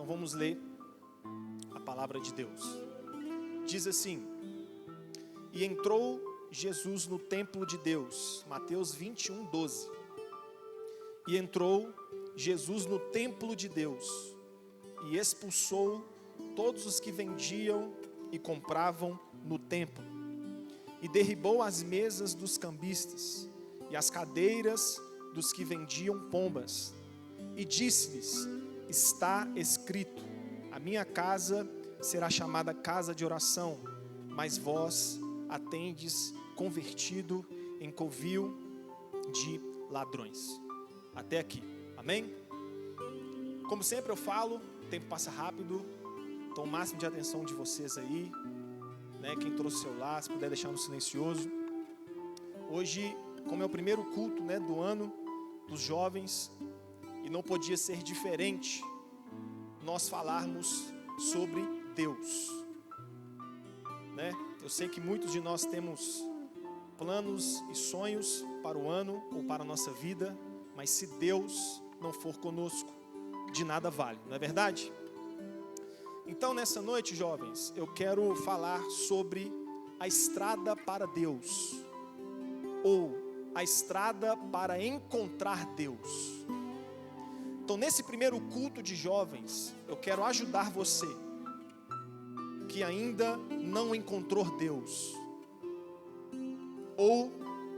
vamos ler a palavra de Deus. Diz assim: e entrou Jesus no templo de Deus, Mateus 21, 12. E entrou Jesus no templo de Deus e expulsou todos os que vendiam e compravam no templo, e derribou as mesas dos cambistas e as cadeiras dos que vendiam pombas, e disse-lhes: está escrito, a minha casa será chamada casa de oração, mas vós a tendes convertido em covil de ladrões. Até aqui, amém? Como sempre eu falo, o tempo passa rápido, então o máximo de atenção de vocês aí, né? Quem trouxe o celular, se puder deixar no silencioso. Hoje, como é o primeiro culto, né, do ano dos jovens, e não podia ser diferente nós falarmos sobre Deus, né? Eu sei que muitos de nós temos planos e sonhos para o ano ou para a nossa vida, mas se Deus não for conosco, de nada vale, não é verdade? Então nessa noite, jovens, eu quero falar sobre a estrada para Deus, ou a estrada para encontrar Deus. Então nesse primeiro culto de jovens, eu quero ajudar você que ainda não encontrou Deus, ou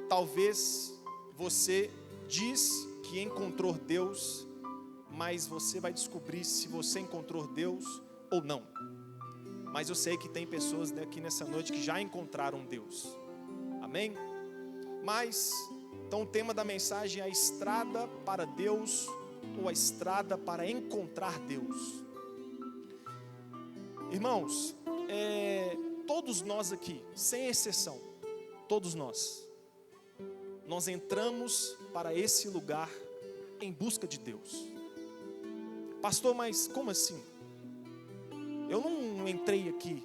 talvez você diz que encontrou Deus, mas você vai descobrir se você encontrou Deus ou não. Mas eu sei que tem pessoas aqui nessa noite que já encontraram Deus, amém? Mas, então o tema da mensagem é a estrada para Deus, ou a estrada para encontrar Deus. Irmãos, todos nós aqui, sem exceção, todos nós entramos para esse lugar em busca de Deus. Pastor, mas como assim? Eu não entrei aqui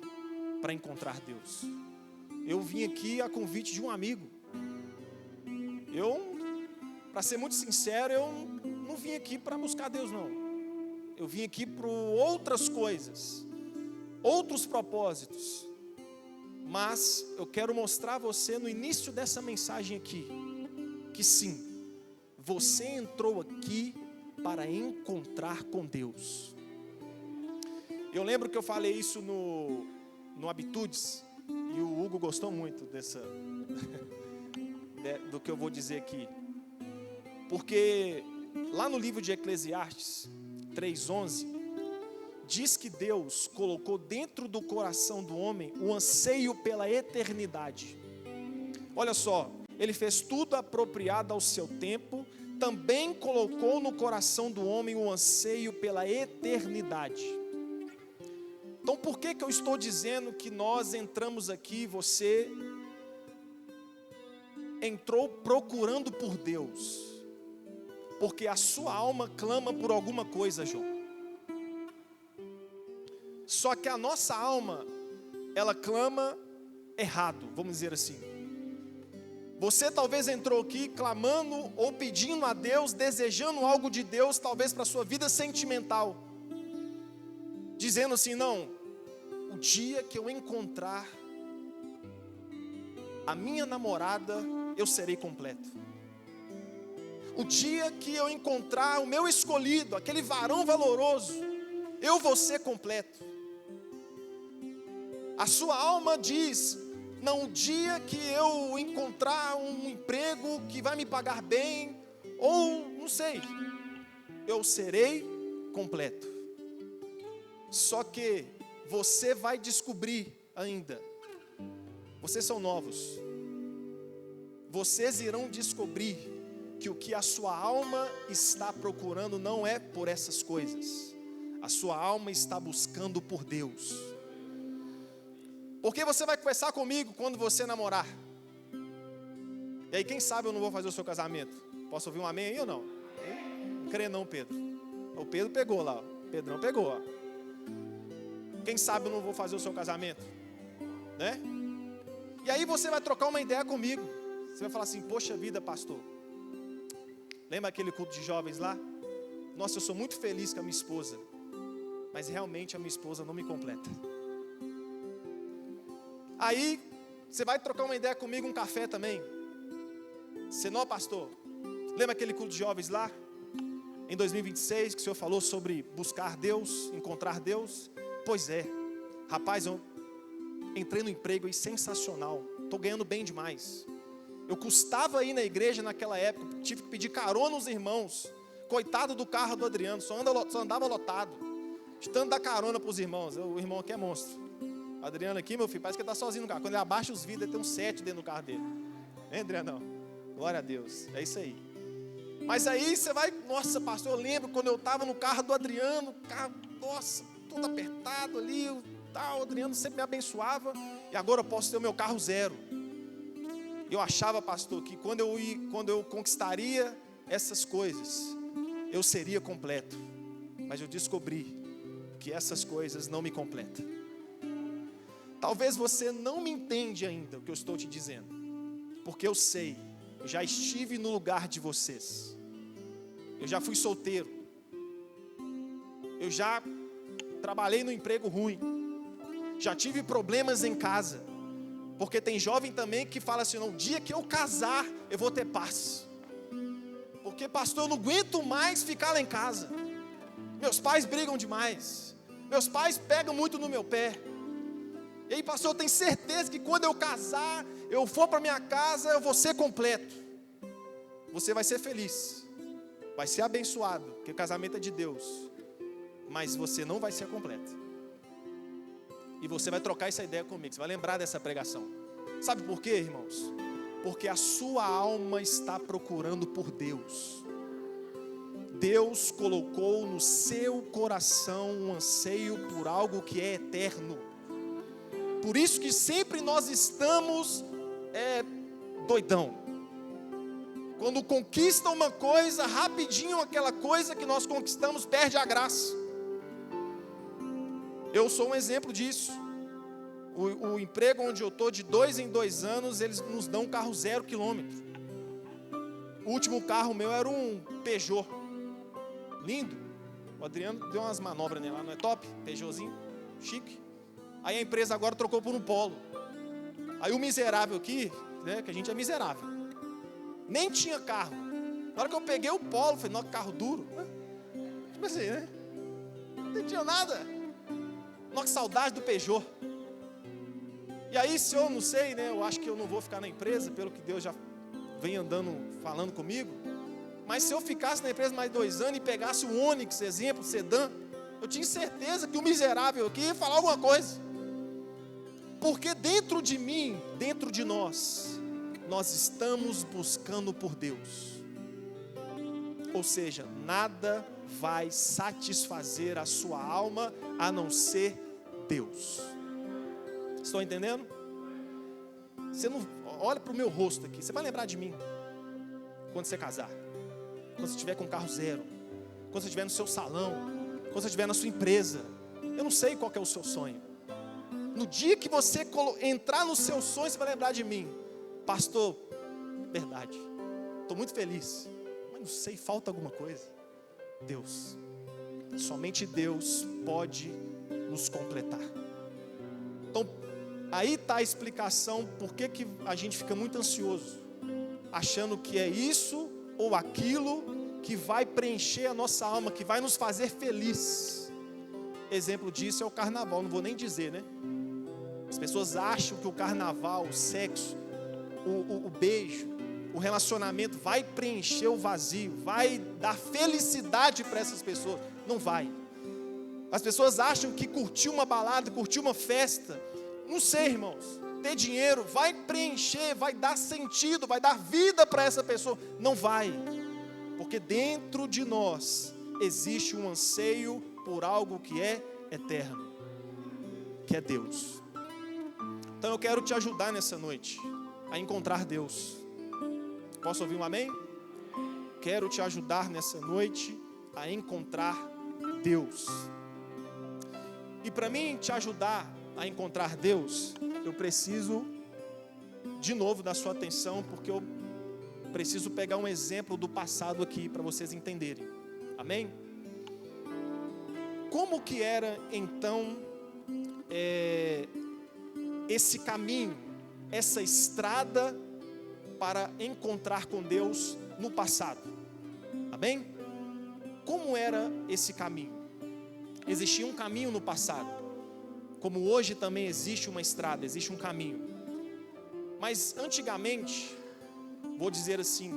para encontrar Deus. Eu vim aqui a convite de um amigo. Para ser muito sincero, eu não vim aqui para buscar Deus, não. Eu vim aqui por outras coisas, outros propósitos. Mas eu quero mostrar a você no início dessa mensagem aqui, que sim, você entrou aqui para encontrar com Deus. Eu lembro que eu falei isso no Habitudes, e o Hugo gostou muito do que eu vou dizer aqui. Porque lá no livro de Eclesiastes 3:11, diz que Deus colocou dentro do coração do homem o anseio pela eternidade. Olha só, Ele fez tudo apropriado ao seu tempo, também colocou no coração do homem o anseio pela eternidade. Então por que eu estou dizendo que nós entramos aqui, você entrou procurando por Deus? Porque a sua alma clama por alguma coisa, João. Só que a nossa alma, ela clama errado, vamos dizer assim. Você talvez entrou aqui clamando ou pedindo a Deus, desejando algo de Deus, talvez para a sua vida sentimental, dizendo assim: não, o dia que eu encontrar a minha namorada, eu serei completo. O dia que eu encontrar o meu escolhido, aquele varão valoroso, eu vou ser completo. A sua alma diz: não, o dia que eu encontrar um emprego que vai me pagar bem, ou não sei, eu serei completo. Só que você vai descobrir ainda, vocês são novos, vocês irão descobrir que o que a sua alma está procurando não é por essas coisas. A sua alma está buscando por Deus. Porque você vai conversar comigo quando você namorar. E aí quem sabe eu não vou fazer o seu casamento. Posso ouvir um amém aí ou não? Não crê não, Pedro. O Pedro pegou lá, o Pedrão pegou, ó. Quem sabe eu não vou fazer o seu casamento, né? E aí você vai trocar uma ideia comigo. Você vai falar assim: poxa vida, pastor, lembra aquele culto de jovens lá? Nossa, eu sou muito feliz com a minha esposa. mas realmente a minha esposa não me completa. Aí, você vai trocar uma ideia comigo, um café também. Você não, pastor? Lembra aquele culto de jovens lá? Em 2026, que o senhor falou sobre buscar Deus, encontrar Deus? Pois é. Rapaz, eu entrei no emprego aí sensacional. Estou ganhando bem demais. Eu custava ir na igreja naquela época. Tive que pedir carona aos irmãos. Coitado do carro do Adriano, só andava lotado. De tanto dar carona para os irmãos. O irmão aqui é monstro. O Adriano aqui, meu filho, parece que ele está sozinho no carro. Quando ele abaixa os vidros, ele tem um 7 dentro do carro dele. Hein, Adriano? Glória a Deus. É isso aí. Mas aí você vai, nossa, pastor, eu lembro quando eu estava no carro do Adriano, carro, nossa, todo apertado ali, o Adriano sempre me abençoava, e agora eu posso ter o meu carro zero. Eu achava, pastor, que quando eu conquistaria essas coisas, eu seria completo. Mas eu descobri que essas coisas não me completam. Talvez você não me entende ainda o que eu estou te dizendo, porque eu sei, eu já estive no lugar de vocês. Eu já fui solteiro. Eu já trabalhei no emprego ruim. Já tive problemas em casa. Porque tem jovem também que fala assim, no dia que eu casar, eu vou ter paz. Porque, pastor, eu não aguento mais ficar lá em casa. Meus pais brigam demais. Meus pais pegam muito no meu pé. E aí, pastor, eu tenho certeza que quando eu casar, eu for para minha casa, eu vou ser completo. Você vai ser feliz. Vai ser abençoado, porque o casamento é de Deus. Mas você não vai ser completo. E você vai trocar essa ideia comigo. Você vai lembrar dessa pregação. Sabe por quê, irmãos? Porque a sua alma está procurando por Deus. Deus colocou no seu coração um anseio por algo que é eterno. Por isso que sempre nós estamos doidão. Quando conquista uma coisa, rapidinho aquela coisa que nós conquistamos perde a graça. Eu sou um exemplo disso. O emprego onde eu estou, de 2 em 2 anos, eles nos dão um carro 0 quilômetro. O último carro meu era um Peugeot. Lindo. O Adriano deu umas manobras nele lá, não é top? Peugeotzinho, chique. Aí a empresa agora trocou por um Polo. Aí o miserável aqui, né, que a gente é miserável, nem tinha carro. Na hora que eu peguei o Polo, falei, nossa, carro duro. Tipo assim, né? Não tinha nada. Nossa, que saudade do Peugeot. E aí, se eu não sei, né? Eu acho que eu não vou ficar na empresa, pelo que Deus já vem falando comigo. Mas se eu ficasse na empresa mais 2 anos e pegasse o Onix, exemplo, sedã, eu tinha certeza que o miserável aqui ia falar alguma coisa. Porque dentro de mim, dentro de nós estamos buscando por Deus. Ou seja, nada vai satisfazer a sua alma a não ser Deus. Estão entendendo? Você não olha para o meu rosto aqui, você vai lembrar de mim quando você casar, quando você estiver com um carro 0, quando você estiver no seu salão, quando você estiver na sua empresa. Eu não sei qual que é o seu sonho. No dia que você entrar no seu sonho, você vai lembrar de mim. Pastor, verdade, estou muito feliz, mas não sei, falta alguma coisa. Deus, somente Deus pode nos completar. Então, aí está a explicação por que a gente fica muito ansioso, achando que é isso ou aquilo que vai preencher a nossa alma, que vai nos fazer feliz. Exemplo disso é o carnaval, não vou nem dizer, né? As pessoas acham que o carnaval, o sexo, o beijo, o relacionamento vai preencher o vazio, vai dar felicidade para essas pessoas. Não vai. As pessoas acham que curtir uma balada, curtir uma festa, não sei, irmãos, ter dinheiro vai preencher, vai dar sentido, vai dar vida para essa pessoa. Não vai. Porque dentro de nós existe um anseio por algo que é eterno, que é Deus. Então eu quero te ajudar nessa noite a encontrar Deus. Posso ouvir um amém? Quero te ajudar nessa noite a encontrar Deus. E para mim te ajudar a encontrar Deus, eu preciso de novo da sua atenção, porque eu preciso pegar um exemplo do passado aqui para vocês entenderem. Amém? como que era então esse caminho, essa estrada para encontrar com Deus no passado? Amém? Como era esse caminho? Existia um caminho no passado, como hoje também existe uma estrada, existe um caminho. Mas antigamente, vou dizer assim,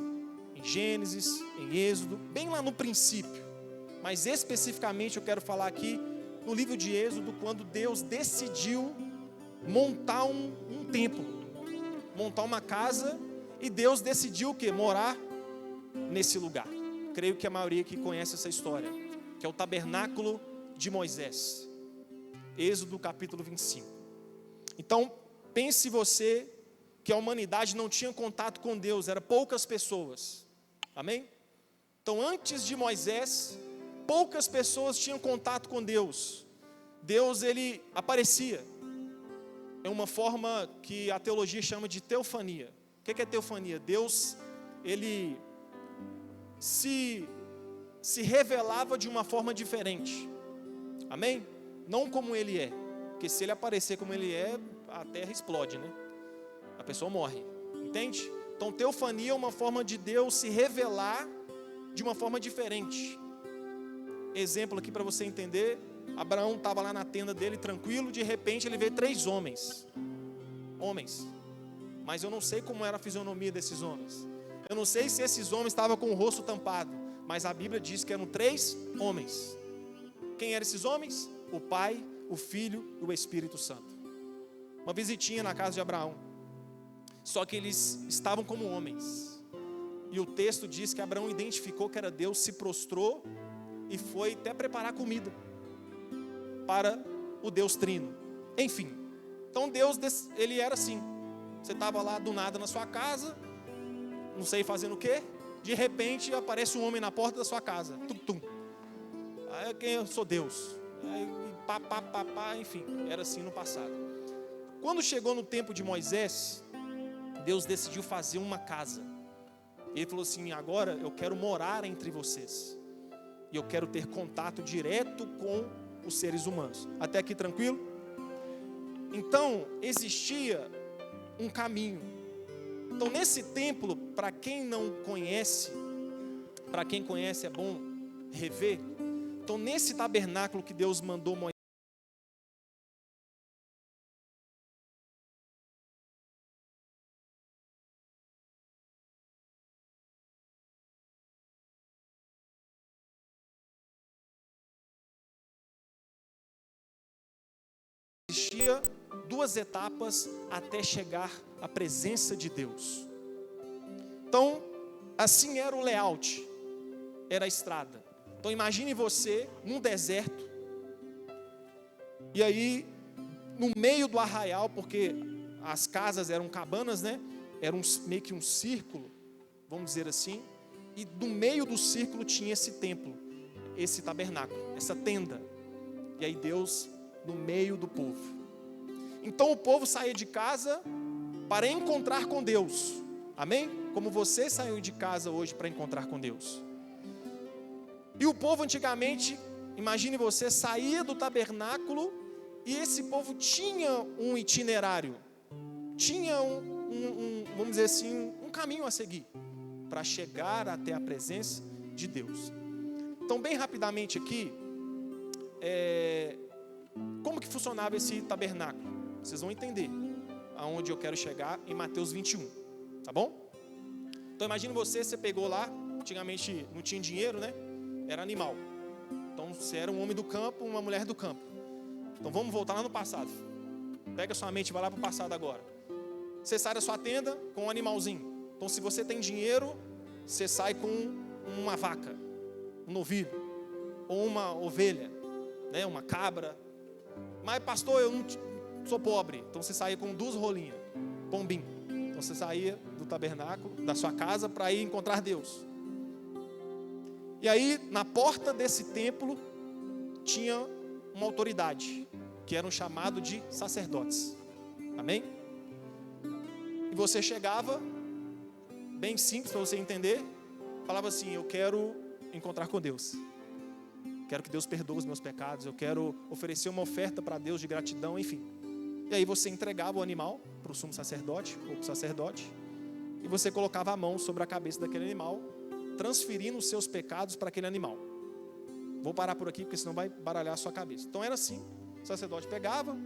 em Gênesis, em Êxodo, bem lá no princípio, mas especificamente eu quero falar aqui no livro de Êxodo, quando Deus decidiu montar um templo, montar uma casa, e Deus decidiu o quê? Morar nesse lugar. Creio que a maioria aqui conhece essa história, que é o tabernáculo de Moisés. Êxodo capítulo 25. Então, pense você que a humanidade não tinha contato com Deus, eram poucas pessoas. Amém? Então, antes de Moisés, poucas pessoas tinham contato com Deus. Deus, ele aparecia. É uma forma que a teologia chama de teofania. O que é teofania? Deus, ele se revelava de uma forma diferente. Amém? Não como ele é. Porque se ele aparecer como ele é, a terra explode, né? A pessoa morre. Entende? Então, teofania é uma forma de Deus se revelar de uma forma diferente. Exemplo aqui para você entender. Abraão estava lá na tenda dele, tranquilo. De repente ele vê 3 homens. Mas eu não sei como era a fisionomia desses homens. Eu não sei se esses homens estavam com o rosto tampado. Mas a Bíblia diz que eram 3 homens. Quem eram esses homens? O Pai, o Filho e o Espírito Santo. Uma visitinha na casa de Abraão. Só que eles estavam como homens. E o texto diz que Abraão identificou que era Deus, se prostrou e foi até preparar comida para o Deus Trino. Enfim, então Deus, ele era assim. Você estava lá do nada na sua casa, não sei fazendo o quê, de repente aparece um homem na porta da sua casa. Tum, tum. Aí quem eu sou Deus. Aí, enfim, era assim no passado. Quando chegou no tempo de Moisés, Deus decidiu fazer uma casa. Ele falou assim: agora eu quero morar entre vocês. E eu quero ter contato direto com os seres humanos. Até aqui tranquilo? Então, existia um caminho. Então, nesse templo, para quem não conhece, para quem conhece é bom rever. Então, nesse tabernáculo que Deus mandou Moisés, existia 2 etapas até chegar à presença de Deus. Então, assim era o layout, era a estrada. Então imagine você num deserto, e aí no meio do arraial, porque as casas eram cabanas, né? Era meio que um círculo, vamos dizer assim, e no meio do círculo tinha esse templo, esse tabernáculo, essa tenda. E aí Deus no meio do povo. Então o povo saía de casa para encontrar com Deus. Amém? Como você saiu de casa hoje para encontrar com Deus. E o povo antigamente, imagine você, saía do tabernáculo e esse povo tinha um itinerário. Tinha vamos dizer assim, um caminho a seguir para chegar até a presença de Deus. Então, bem rapidamente aqui, como que funcionava esse tabernáculo? Vocês vão entender aonde eu quero chegar em Mateus 21, tá bom? Então imagine você pegou lá, antigamente não tinha dinheiro, né? Era animal. Então você era um homem do campo, uma mulher do campo. Então vamos voltar lá no passado. Pega sua mente e vai lá para o passado agora. Você sai da sua tenda com um animalzinho. Então se você tem dinheiro, você sai com uma vaca, um novilho, ou uma ovelha, né? Uma cabra. Mas pastor, eu não sou pobre. Então você saía com 2 rolinhas, pombinho. Então você saía do tabernáculo, da sua casa, para ir encontrar Deus. E aí, na porta desse templo, tinha uma autoridade, que eram chamados de sacerdotes. Amém? E você chegava, bem simples para você entender, falava assim: eu quero encontrar com Deus. quero que Deus perdoe os meus pecados, eu quero oferecer uma oferta para Deus de gratidão, enfim. E aí você entregava o animal para o sumo sacerdote ou para o sacerdote, e você colocava a mão sobre a cabeça daquele animal, transferindo os seus pecados para aquele animal. Vou parar por aqui, porque senão vai baralhar a sua cabeça. Então era assim, o sacerdote pegava,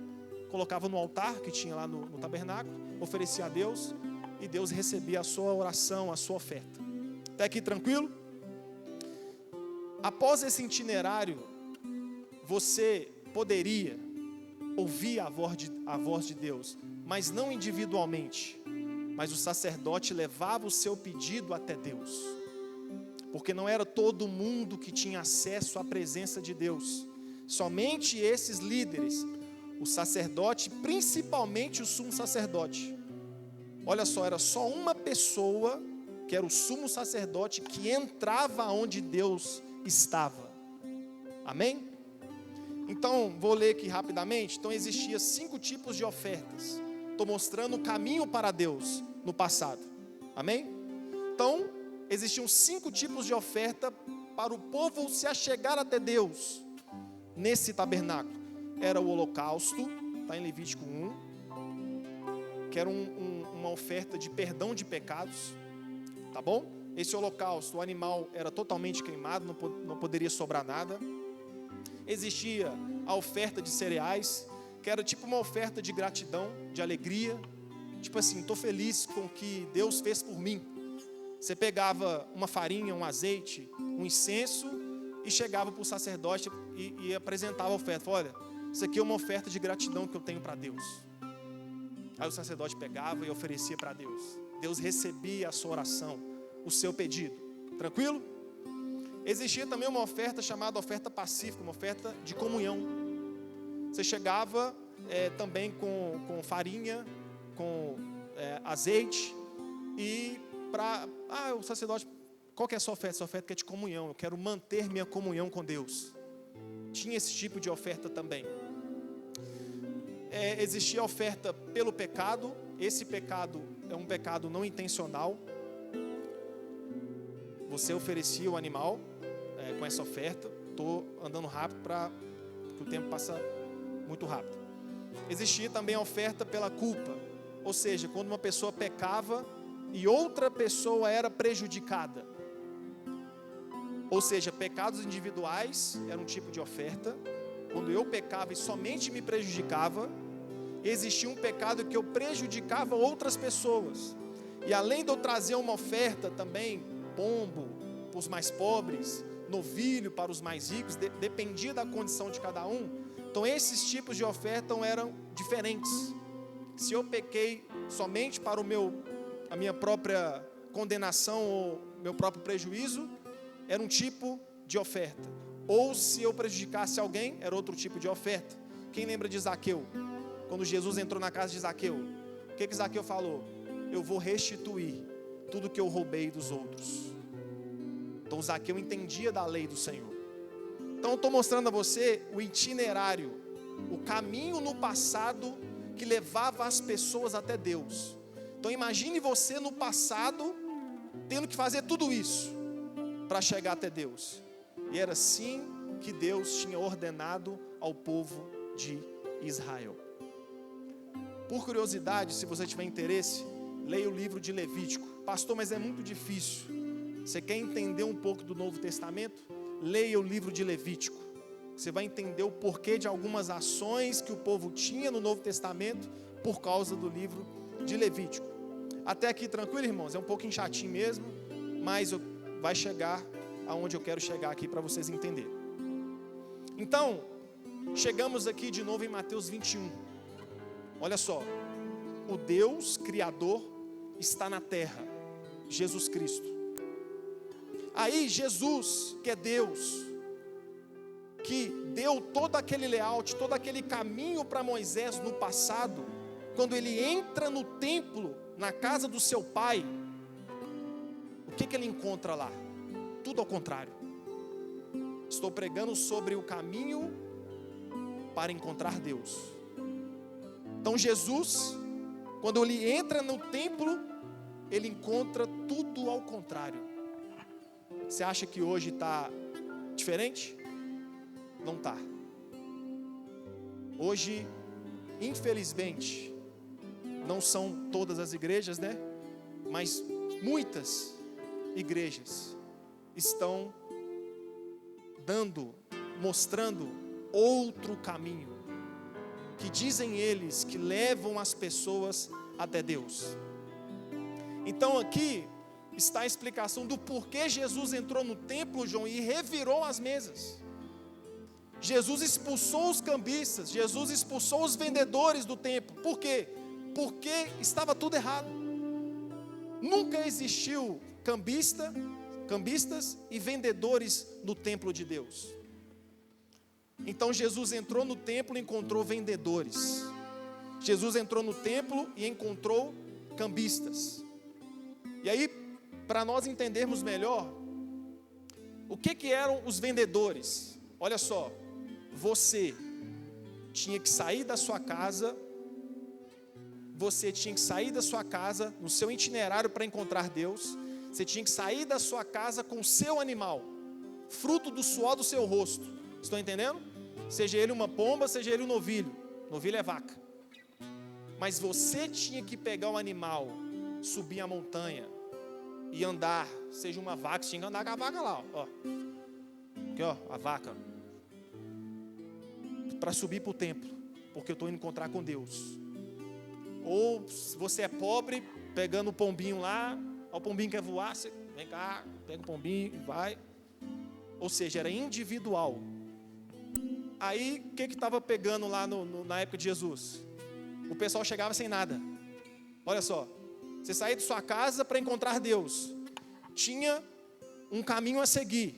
colocava no altar que tinha lá no tabernáculo, oferecia a Deus, e Deus recebia a sua oração, a sua oferta. Até aqui tranquilo? Após esse itinerário, você poderia ouvir a voz de Deus, mas não individualmente, mas o sacerdote levava o seu pedido até Deus, porque não era todo mundo que tinha acesso à presença de Deus, somente esses líderes, o sacerdote, principalmente o sumo sacerdote. Olha só, era só uma pessoa, que era o sumo sacerdote, que entrava onde Deus estava. Amém? Então, vou ler aqui rapidamente. Então, existia 5 tipos de ofertas. Estou mostrando o caminho para Deus no passado. Amém? Então, existiam 5 tipos de oferta para o povo se achegar até Deus nesse tabernáculo. Era o holocausto, está em Levítico 1, que era uma oferta de perdão de pecados, tá bom? Esse holocausto, o animal era totalmente queimado, não poderia sobrar nada. Existia a oferta de cereais, que era tipo uma oferta de gratidão, de alegria. Tipo assim, estou feliz com o que Deus fez por mim. Você pegava uma farinha, um azeite, um incenso, e chegava para o sacerdote e apresentava a oferta. Olha, isso aqui é uma oferta de gratidão que eu tenho para Deus. Aí o sacerdote pegava e oferecia para Deus. Deus recebia a sua oração, o seu pedido. Tranquilo? Existia também uma oferta chamada oferta pacífica, uma oferta de comunhão. Você chegava também com farinha, com azeite, e o sacerdote, qual que é a sua oferta? Sua oferta é de comunhão, eu quero manter minha comunhão com Deus. Tinha esse tipo de oferta também. Existia a oferta pelo pecado. Esse pecado é um pecado não intencional. Você oferecia o animal com essa oferta. Estou andando rápido porque o tempo passa muito rápido. Existia também a oferta pela culpa, ou seja, quando uma pessoa pecava e outra pessoa era prejudicada. Ou seja, pecados individuais era um tipo de oferta. Quando eu pecava e somente me prejudicava, existia um pecado que eu prejudicava outras pessoas. E além de eu trazer uma oferta também, pombo para os mais pobres, novilho para os mais ricos, dependia da condição de cada um. Então esses tipos de oferta eram diferentes. Se eu pequei somente para a minha própria condenação ou meu próprio prejuízo, era um tipo de oferta. Ou se eu prejudicasse alguém, era outro tipo de oferta. Quem lembra de Zaqueu? Quando Jesus entrou na casa de Zaqueu, o que Zaqueu falou? Eu vou restituir tudo que eu roubei dos outros. Então Zaqueu entendia da lei do Senhor. Então eu estou mostrando a você o itinerário, o caminho no passado que levava as pessoas até Deus. Então imagine você no passado tendo que fazer tudo isso para chegar até Deus. E era assim que Deus tinha ordenado ao povo de Israel. Por curiosidade, se você tiver interesse, leia o livro de Levítico. Pastor, mas é muito difícil. Você quer entender um pouco do Novo Testamento? Leia o livro de Levítico. Você vai entender o porquê de algumas ações que o povo tinha no Novo Testamento por causa do livro de Levítico. Até aqui tranquilo, irmãos? É um pouquinho chatinho mesmo, mas vai chegar aonde eu quero chegar aqui para vocês entenderem. Então, chegamos aqui de novo em Mateus 21. Olha só, o Deus Criador está na terra, Jesus Cristo. Aí Jesus, que é Deus, que deu todo aquele layout, todo aquele caminho para Moisés no passado, quando ele entra no templo, na casa do seu pai, o que ele encontra lá? Tudo ao contrário. Estou pregando sobre o caminho para encontrar Deus. Então Jesus, quando ele entra no templo, ele encontra tudo ao contrário. Você acha que hoje está diferente? Não está. Hoje, infelizmente, não são todas as igrejas, né? Mas muitas igrejas estão mostrando outro caminho, que dizem eles que levam as pessoas até Deus. Então aqui está a explicação do porquê Jesus entrou no templo, João, e revirou as mesas. Jesus expulsou os cambistas, Jesus expulsou os vendedores do templo. Por quê? Porque estava tudo errado. Nunca existiu cambistas e vendedores no templo de Deus. Então Jesus entrou no templo e encontrou vendedores. Jesus entrou no templo e encontrou cambistas. E aí, para nós entendermos melhor, o que eram os vendedores? Olha só, você tinha que sair da sua casa, no seu itinerário para encontrar Deus. Você tinha que sair da sua casa com o seu animal, fruto do suor do seu rosto. Estão entendendo? Seja ele uma pomba, seja ele um novilho. Novilho é vaca. Mas você tinha que pegar o animal, subir a montanha e andar. Seja uma vaca, você tinha que andar com a vaca lá, ó. Aqui, ó, a vaca. Para subir para o templo, porque eu estou indo encontrar com Deus. Ou se você é pobre, pegando o pombinho lá, ó, o pombinho quer voar, você vem cá, pega o pombinho e vai. Ou seja, era individual. Aí, o que estava pegando lá na época de Jesus? O pessoal chegava sem nada. Olha só, você saía de sua casa para encontrar Deus. Tinha um caminho a seguir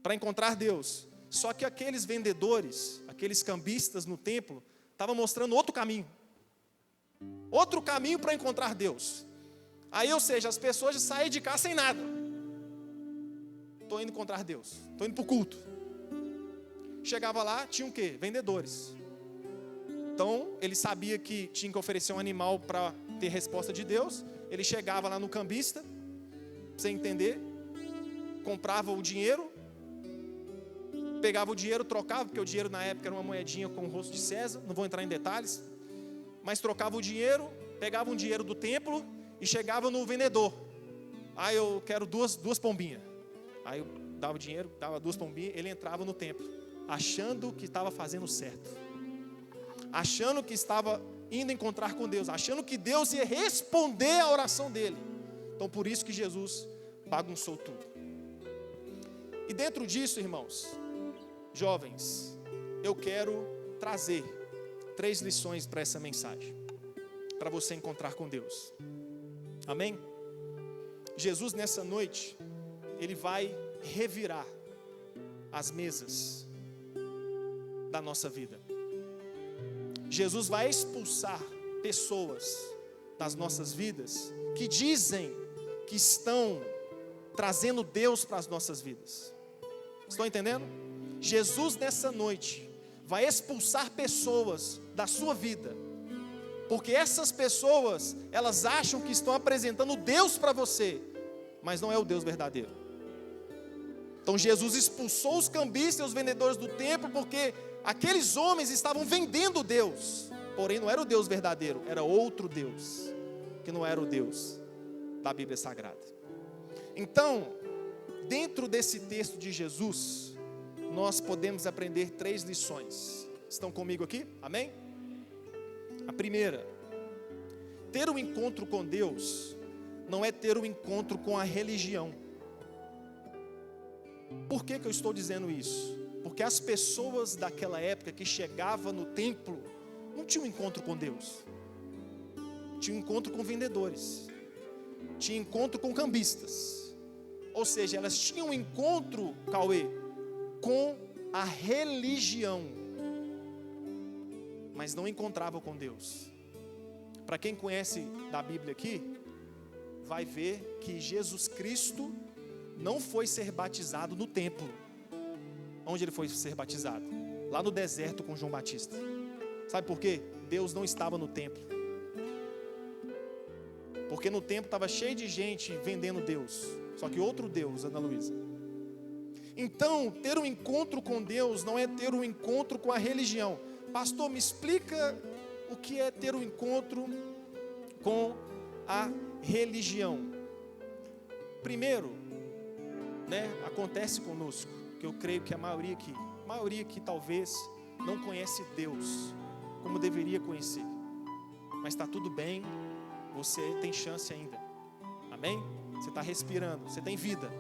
para encontrar Deus. Só que aqueles vendedores, aqueles cambistas no templo, estavam mostrando outro caminho. Outro caminho para encontrar Deus. Aí, ou seja, as pessoas já saem de casa sem nada. Estou indo encontrar Deus. Estou indo para o culto. Chegava lá, tinha o quê? Vendedores. Então, ele sabia que tinha que oferecer um animal para ter resposta de Deus. Ele chegava lá no cambista, pra você entender, comprava o dinheiro, pegava o dinheiro, trocava, porque o dinheiro na época era uma moedinha com o rosto de César, não vou entrar em detalhes, mas trocava o dinheiro, pegava um dinheiro do templo e chegava no vendedor. Aí eu quero duas pombinhas. Aí eu dava o dinheiro, dava 2 pombinhas, ele entrava no templo, achando que estava fazendo certo, achando que estava indo encontrar com Deus, achando que Deus ia responder a oração dele. Então por isso que Jesus bagunçou tudo. E dentro disso, irmãos, jovens, eu quero trazer 3 lições para essa mensagem, para você encontrar com Deus. Amém? Jesus nessa noite, Ele vai revirar as mesas da nossa vida. Jesus vai expulsar pessoas das nossas vidas que dizem que estão trazendo Deus para as nossas vidas. Estão entendendo? Jesus nessa noite vai expulsar pessoas da sua vida, porque essas pessoas, elas acham que estão apresentando Deus para você, mas não é o Deus verdadeiro. Então Jesus expulsou os cambistas e os vendedores do templo, porque aqueles homens estavam vendendo Deus, porém não era o Deus verdadeiro, era outro Deus, que não era o Deus da Bíblia Sagrada. Então, dentro desse texto de Jesus, nós podemos aprender 3 lições. Estão comigo aqui? Amém? A primeira, ter um encontro com Deus não é ter um encontro com a religião. Por que eu estou dizendo isso? Porque as pessoas daquela época que chegavam no templo não tinham um encontro com Deus, tinham um encontro com vendedores, tinham um encontro com cambistas. Ou seja, elas tinham um encontro, Cauê, com a religião, mas não encontravam com Deus. Para quem conhece da Bíblia aqui, vai ver que Jesus Cristo não foi ser batizado no templo. Onde ele foi ser batizado? Lá no deserto com João Batista. Sabe por quê? Deus não estava no templo. Porque no templo estava cheio de gente vendendo Deus. Só que outro Deus, Ana Luísa. Então, ter um encontro com Deus não é ter um encontro com a religião. Pastor, me explica o que é ter um encontro com a religião. Primeiro, acontece conosco, que eu creio que a maioria aqui talvez não conhece Deus como deveria conhecer. Mas está tudo bem, você tem chance ainda. Amém? Você está respirando, você tem vida.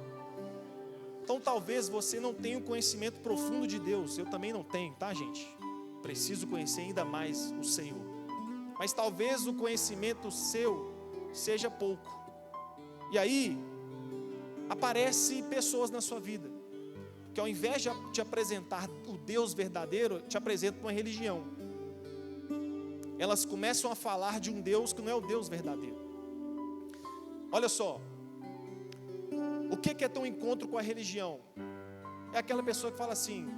Então talvez você não tenha um conhecimento profundo de Deus. Eu também não tenho, tá, gente? Preciso conhecer ainda mais o Senhor. Mas talvez o conhecimento seu seja pouco. E aí aparecem pessoas na sua vida que ao invés de te apresentar o Deus verdadeiro, te apresentam uma religião. Elas começam a falar de um Deus que não é o Deus verdadeiro. Olha só, o que é ter um encontro com a religião? É aquela pessoa que fala assim: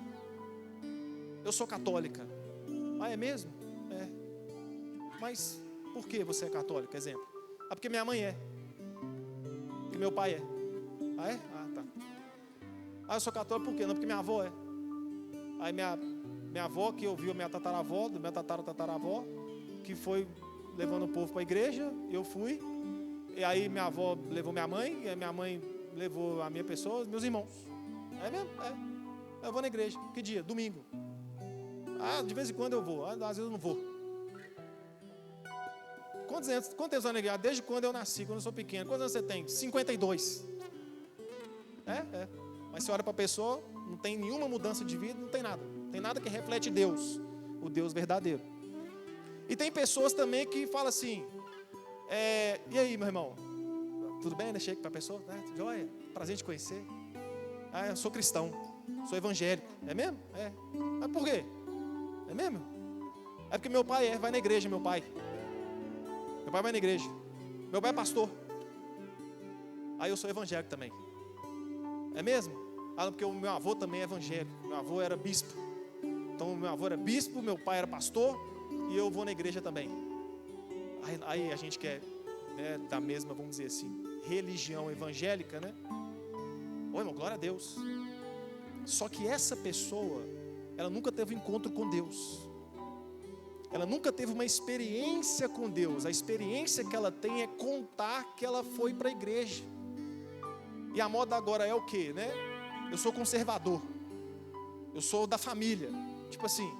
eu sou católica. Ah, é mesmo? É. Mas por que você é católica? Exemplo. Ah, porque minha mãe é. Porque meu pai é. Ah, é? Ah, tá. Ah, eu sou católico por quê? Não, porque minha avó é. Aí minha avó, que ouviu a minha tataravó, do meu tataravó, que foi levando o povo para a igreja, eu fui. E aí minha avó levou minha mãe, e a minha mãe levou a minha pessoa, meus irmãos. É mesmo? É. Eu vou na igreja. Que dia? Domingo. Ah, de vez em quando eu vou. Às vezes eu não vou. Quantos anos você vai na igreja? Desde quando eu nasci, quando eu sou pequeno. Quantos anos você tem? 52. É. Mas você olha para a pessoa, não tem nenhuma mudança de vida, não tem nada. Não tem nada que reflete Deus, o Deus verdadeiro. E tem pessoas também que falam assim: e aí, meu irmão? Tudo bem, né? Chega para a pessoa, né? Joia, prazer te conhecer. Ah, eu sou cristão, sou evangélico. É mesmo? É. Mas por quê? É mesmo? É porque meu pai vai na igreja, meu pai. Meu pai vai na igreja. Meu pai é pastor. Aí eu sou evangélico também. É mesmo? Ah, porque o meu avô também é evangélico. Meu avô era bispo. Então meu avô era bispo, meu pai era pastor, e eu vou na igreja também. Aí a gente quer, da mesma, vamos dizer assim, religião evangélica, né? Ô, irmão, glória a Deus. Só que essa pessoa, ela nunca teve um encontro com Deus. Ela nunca teve uma experiência com Deus. A experiência que ela tem é contar que ela foi para a igreja. E a moda agora é o quê, né? Eu sou conservador. Eu sou da família. Tipo assim.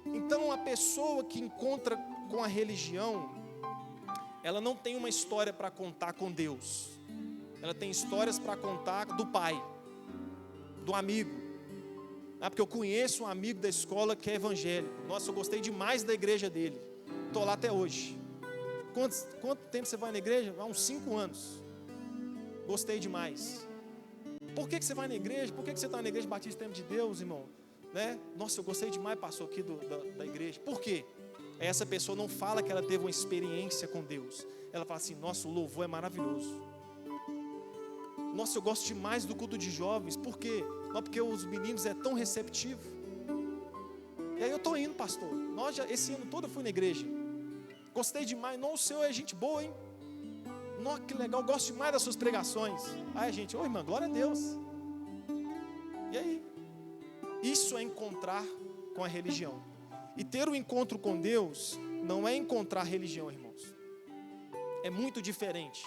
Então a pessoa que encontra com a religião, ela não tem uma história para contar com Deus. Ela tem histórias para contar do pai, do amigo. Porque eu conheço um amigo da escola que é evangélico. Nossa, eu gostei demais da igreja dele. Estou lá até hoje. Quanto tempo você vai na igreja? Há uns 5 anos. Gostei demais. Por que você vai na igreja? Por que você está na igreja Batista Tempo de Deus, irmão? Né? Nossa, eu gostei demais, pastor, aqui da igreja. Por quê? Essa pessoa não fala que ela teve uma experiência com Deus. Ela fala assim: nossa, o louvor é maravilhoso. Nossa, eu gosto demais do culto de jovens. Por quê? Não, porque os meninos é tão receptivo. E aí eu estou indo, pastor. Esse ano todo eu fui na igreja. Gostei demais. Não, o senhor é gente boa, hein? Nossa, que legal, gosto demais das suas pregações. Ai, gente, irmã, glória a Deus. E aí? Isso é encontrar com a religião. E ter um encontro com Deus não é encontrar religião, irmãos. É muito diferente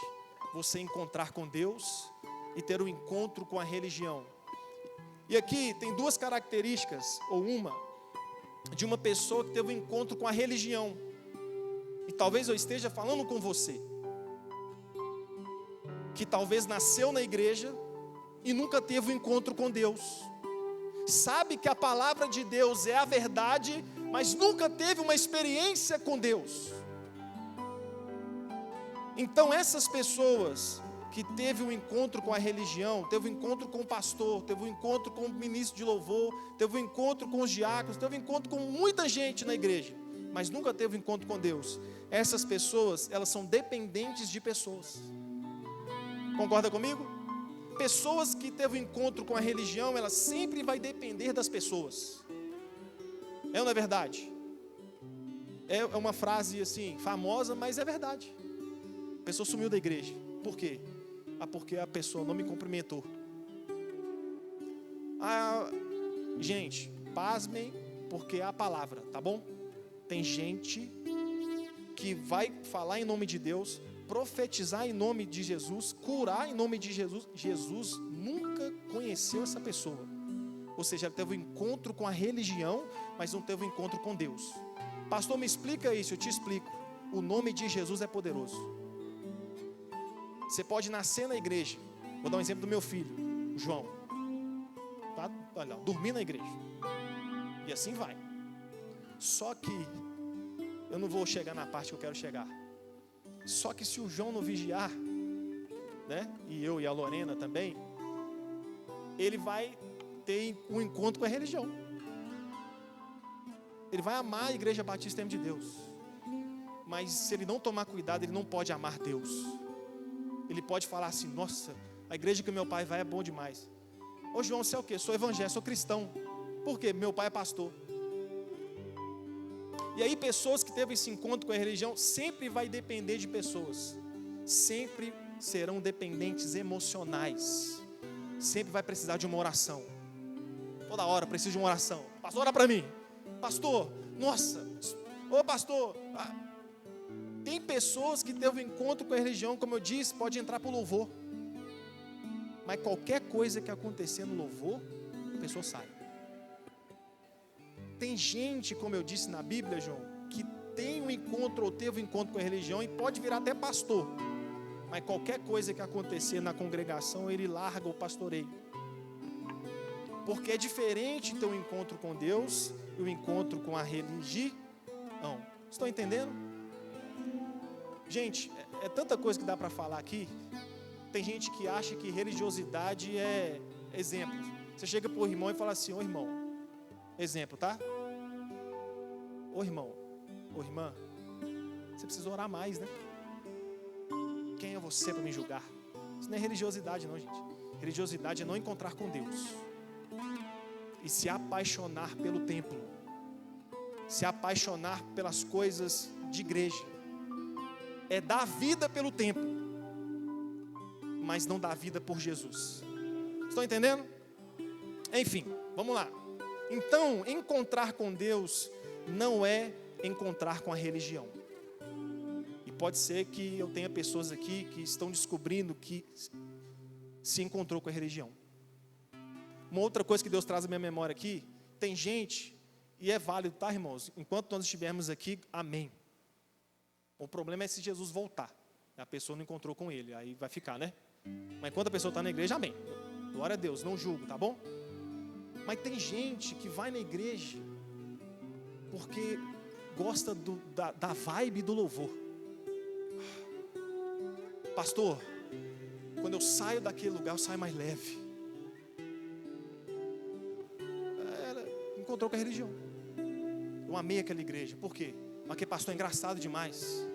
você encontrar com Deus e ter um encontro com a religião. E aqui tem 2 características, ou uma, de uma pessoa que teve um encontro com a religião. E talvez eu esteja falando com você, que talvez nasceu na igreja e nunca teve um encontro com Deus. Sabe que a palavra de Deus é a verdade, mas nunca teve uma experiência com Deus. Então essas pessoas que teve um encontro com a religião, teve um encontro com o pastor, teve um encontro com o ministro de louvor, teve um encontro com os diáconos, teve um encontro com muita gente na igreja, mas nunca teve um encontro com Deus. Essas pessoas, elas são dependentes de pessoas. Concorda comigo? Pessoas que teve um encontro com a religião, ela sempre vai depender das pessoas. É ou não é verdade? É uma frase assim, famosa, mas é verdade. A pessoa sumiu da igreja. Por quê? Porque a pessoa não me cumprimentou. Gente, pasmem, porque é a palavra, tá bom? Tem gente que vai falar em nome de Deus, profetizar em nome de Jesus, curar em nome de Jesus. Jesus nunca conheceu essa pessoa. Ou seja, ela teve um encontro com a religião, mas não teve um encontro com Deus. Pastor, me explica isso. Eu te explico. O nome de Jesus é poderoso. Você pode nascer na igreja. Vou dar um exemplo do meu filho, João. Tá? Olha, dormir na igreja. E assim vai. Só que eu não vou chegar na parte que eu quero chegar. Só que se o João não vigiar, né? E eu e a Lorena também, ele vai ter um encontro com a religião. Ele vai amar a Igreja Batista Tempo de Deus. Mas se ele não tomar cuidado, ele não pode amar Deus. Ele pode falar assim: nossa, a igreja que meu pai vai é bom demais. Ô João, você é o quê? Sou evangélico, sou cristão. Por quê? Meu pai é pastor. E aí pessoas que teve esse encontro com a religião sempre vai depender de pessoas. Sempre serão dependentes emocionais. Sempre vai precisar de uma oração. Toda hora precisa de uma oração. Pastor, ora para mim. Pastor, nossa. Ô pastor. Tem pessoas que teve um encontro com a religião, como eu disse, pode entrar para o louvor. Mas qualquer coisa que acontecer no louvor, a pessoa sai. Tem gente, como eu disse na Bíblia, João, que tem um encontro ou teve um encontro com a religião e pode virar até pastor. Mas qualquer coisa que acontecer na congregação, ele larga o pastoreio. Porque é diferente ter um encontro com Deus e o encontro com a religião. Estão entendendo? Gente, é tanta coisa que dá para falar aqui. Tem gente que acha que religiosidade é exemplo. Você chega para o irmão e fala assim: ô irmão, exemplo, tá? Ô irmão, ô irmã, você precisa orar mais, né? Quem é você para me julgar? Isso não é religiosidade não, gente. Religiosidade é não encontrar com Deus e se apaixonar pelo templo, se apaixonar pelas coisas de igreja. É dar vida pelo templo, mas não dar vida por Jesus. Estão entendendo? Enfim, vamos lá. Então, encontrar com Deus não é encontrar com a religião. E pode ser que eu tenha pessoas aqui que estão descobrindo que se encontrou com a religião. Uma outra coisa que Deus traz à minha memória aqui, tem gente, e é válido, tá, irmãos? Enquanto nós estivermos aqui, amém. O problema é se Jesus voltar. A pessoa não encontrou com ele, aí vai ficar, né? Mas enquanto a pessoa está na igreja, amém. Glória a Deus, não julgo, tá bom? Mas tem gente que vai na igreja porque gosta da vibe do louvor. Pastor, quando eu saio daquele lugar, eu saio mais leve. Encontrou com a religião. Eu amei aquela igreja. Por quê? Porque pastor é engraçado demais.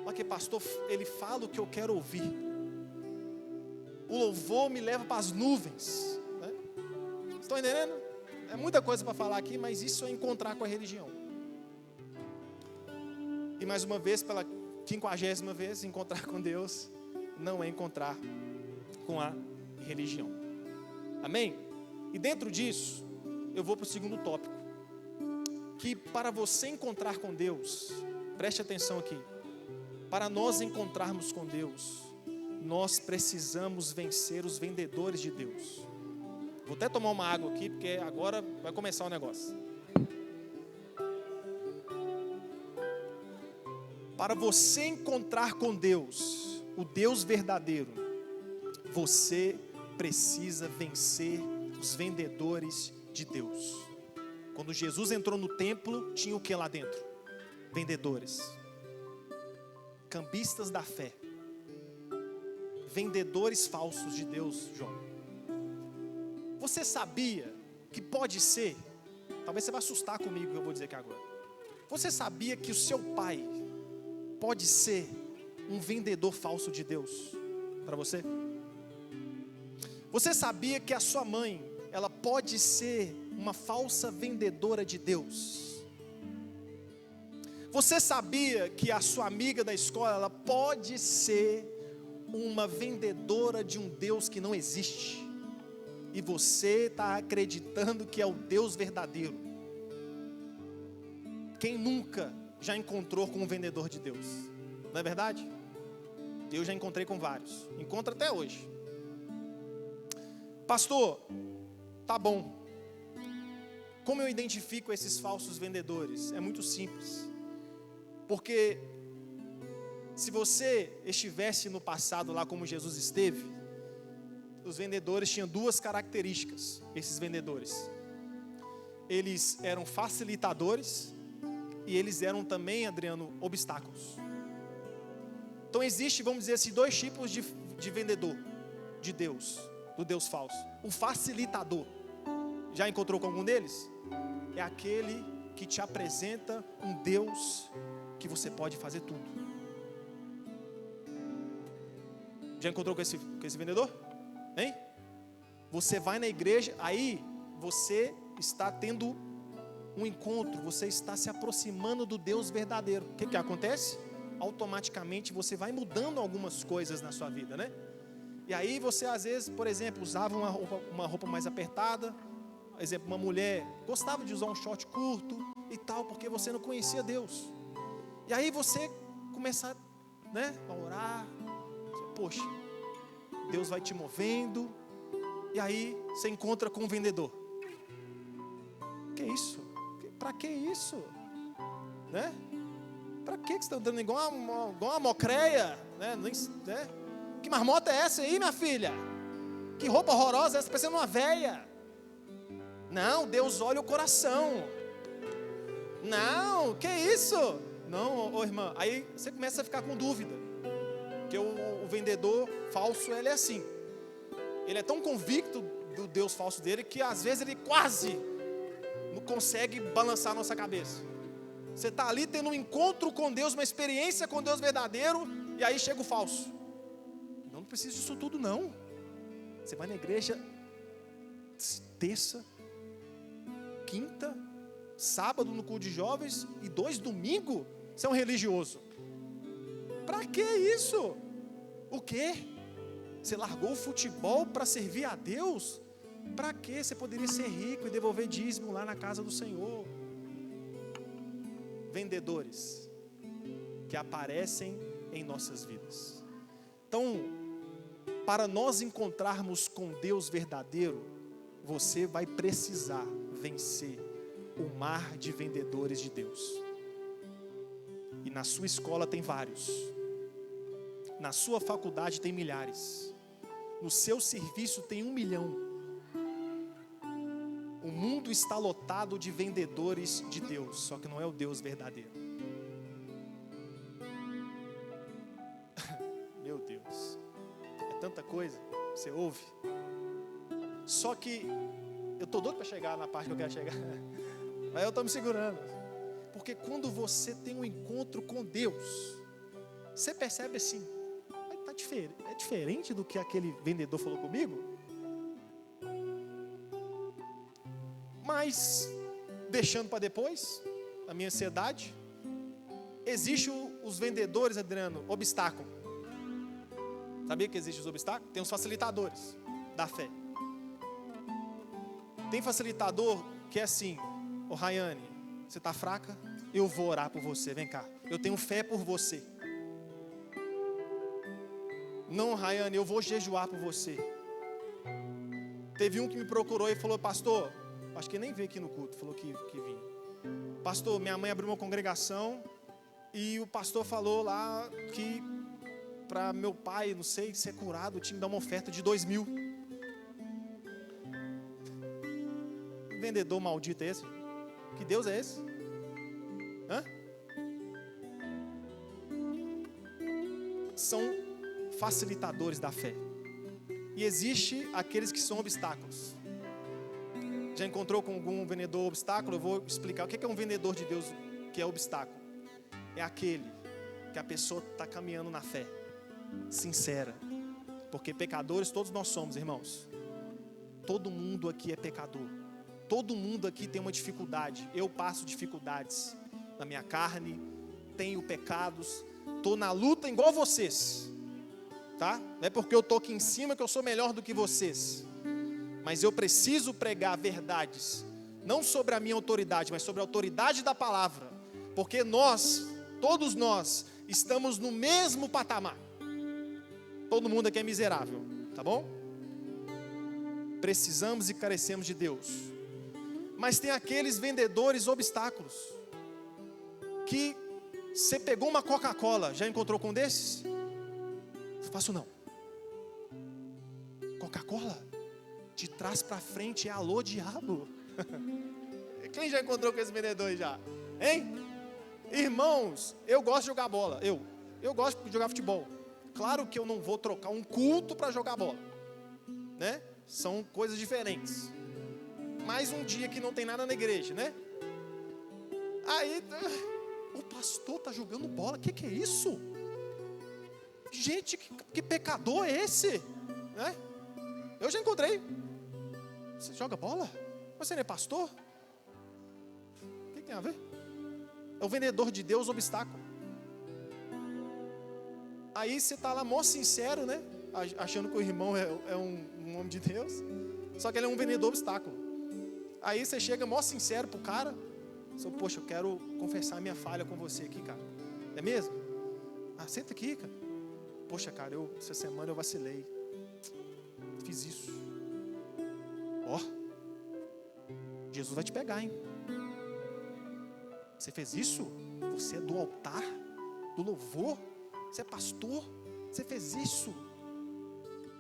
Porque pastor, ele fala o que eu quero ouvir. O louvor me leva para as nuvens, né? Estão entendendo? É muita coisa para falar aqui, mas isso é encontrar com a religião. E mais uma vez, pela 50ª vez, encontrar com Deus não é encontrar com a religião. Amém? E dentro disso, eu vou para o segundo tópico. Que para você encontrar com Deus, preste atenção aqui. Para nós encontrarmos com Deus, nós precisamos vencer os vendedores de Deus. Vou até tomar uma água aqui, porque agora vai começar o negócio. Para você encontrar com Deus, o Deus verdadeiro, você precisa vencer os vendedores de Deus. Quando Jesus entrou no templo, tinha o que lá dentro? Vendedores, cambistas da fé, vendedores falsos de Deus, João. Você sabia que pode ser, talvez você vai assustar comigo que eu vou dizer aqui agora. Você sabia que o seu pai pode ser um vendedor falso de Deus para você? Você sabia que a sua mãe, ela pode ser uma falsa vendedora de Deus? Você sabia que a sua amiga da escola, ela pode ser uma vendedora de um Deus que não existe? e você está acreditando que é o Deus verdadeiro. Quem nunca já encontrou com um vendedor de Deus? Não é verdade? Eu já encontrei com vários, encontro até hoje. Pastor, tá bom. Como eu identifico esses falsos vendedores? É muito simples. Porque se você estivesse no passado lá como Jesus esteve, os vendedores tinham duas características, esses vendedores. Eles eram facilitadores e eles eram também, Adriano, obstáculos. Então existe, vamos dizer assim, dois tipos de vendedor de Deus, do Deus falso. O facilitador, já encontrou com algum deles? É aquele que te apresenta um Deus que você pode fazer tudo. Já encontrou com esse vendedor? Hein? Você vai na igreja, aí você está tendo um encontro, você está se aproximando do Deus verdadeiro. O que acontece? Automaticamente você vai mudando algumas coisas na sua vida, né? E aí você às vezes, por exemplo, usava uma roupa mais apertada. Por exemplo, uma mulher gostava de usar um short curto e tal, porque você não conhecia Deus. E aí você começa, né, a orar. Poxa, Deus vai te movendo. E aí você encontra com um vendedor. Que isso? Para que isso? Né? Para que você está andando igual uma mocreia? Né? Que marmota é essa aí, minha filha? Que roupa horrorosa é essa? Parecendo uma véia. Não, Deus olha o coração. Não, que isso? Não, irmã. Aí você começa a ficar com dúvida. Porque o vendedor falso, ele é assim. Ele é tão convicto do Deus falso dele que às vezes ele quase não consegue balançar a nossa cabeça. Você está ali tendo um encontro com Deus, uma experiência com Deus verdadeiro, e aí chega o falso. Não precisa disso tudo não. Você vai na igreja terça, quinta, sábado no culto de jovens e 2 domingos, você é um religioso. Para que isso? O quê? Você largou o futebol para servir a Deus? Para que? Você poderia ser rico e devolver dízimo lá na casa do Senhor. Vendedores que aparecem em nossas vidas. Então, para nós encontrarmos com Deus verdadeiro, você vai precisar vencer o mar de vendedores de Deus. E na sua escola tem vários. Na sua faculdade tem milhares. No seu serviço tem 1 milhão. O mundo está lotado de vendedores de Deus, só que não é o Deus verdadeiro. Meu Deus, é tanta coisa que você ouve. Só que eu estou doido para chegar na parte que eu quero chegar, mas eu estou me segurando. Porque quando você tem um encontro com Deus, você percebe assim, é diferente do que aquele vendedor falou comigo. Mas, deixando para depois, a minha ansiedade, existem os vendedores, Adriano, obstáculo. Sabia que existem os obstáculos? Tem os facilitadores da fé. Tem facilitador que é assim: ô Rayane, você está fraca? Eu vou orar por você, vem cá. Eu tenho fé por você. Não, Rayane, eu vou jejuar por você. Teve um que me procurou e falou: pastor, acho que nem veio aqui no culto, falou que vinha. Pastor, minha mãe abriu uma congregação e o pastor falou lá que para meu pai, não sei, ser curado, tinha que dar uma oferta de 2.000. Que vendedor maldito é esse? Que Deus é esse? Hã? São facilitadores da fé. E existe aqueles que são obstáculos. Já encontrou com algum vendedor obstáculo? Eu vou explicar. O que é um vendedor de Deus que é obstáculo? É aquele que a pessoa está caminhando na fé, sincera. Porque pecadores todos nós somos, irmãos. Todo mundo aqui é pecador. Todo mundo aqui tem uma dificuldade. Eu passo dificuldades na minha carne, tenho pecados, estou na luta igual vocês. Tá? Não é porque eu estou aqui em cima que eu sou melhor do que vocês. mas eu preciso pregar verdades, não sobre a minha autoridade, mas sobre a autoridade da palavra, porque nós, todos nós, estamos no mesmo patamar. Todo mundo aqui é miserável, tá bom? Precisamos e carecemos de Deus. Mas tem aqueles vendedores obstáculos, que você pegou uma Coca-Cola, já encontrou com um desses? Eu faço não. Coca-Cola, de trás para frente é alô diabo. Quem já encontrou com esse vendedor já? Hein? Irmãos, eu gosto de jogar bola. Eu gosto de jogar futebol. Claro que eu não vou trocar um culto para jogar bola, né? São coisas diferentes. Mais um dia que não tem nada na igreja, né? Aí, o pastor tá jogando bola. Que é isso? Gente, que pecador é esse? Né? Eu já encontrei. Você joga bola? Você não é pastor? O que tem a ver? É o vendedor de Deus obstáculo. Aí você está lá mó sincero, né? Achando que o irmão é um homem de Deus. Só que ele é um vendedor obstáculo. Aí você chega mó sincero pro cara. Você, poxa, eu quero confessar a minha falha com você aqui, cara. É mesmo? Ah, senta aqui, cara. Poxa, cara, essa semana eu vacilei. Fiz isso. Ó, Jesus vai te pegar, hein? Você fez isso? Você é do altar, do louvor? Você é pastor? Você fez isso?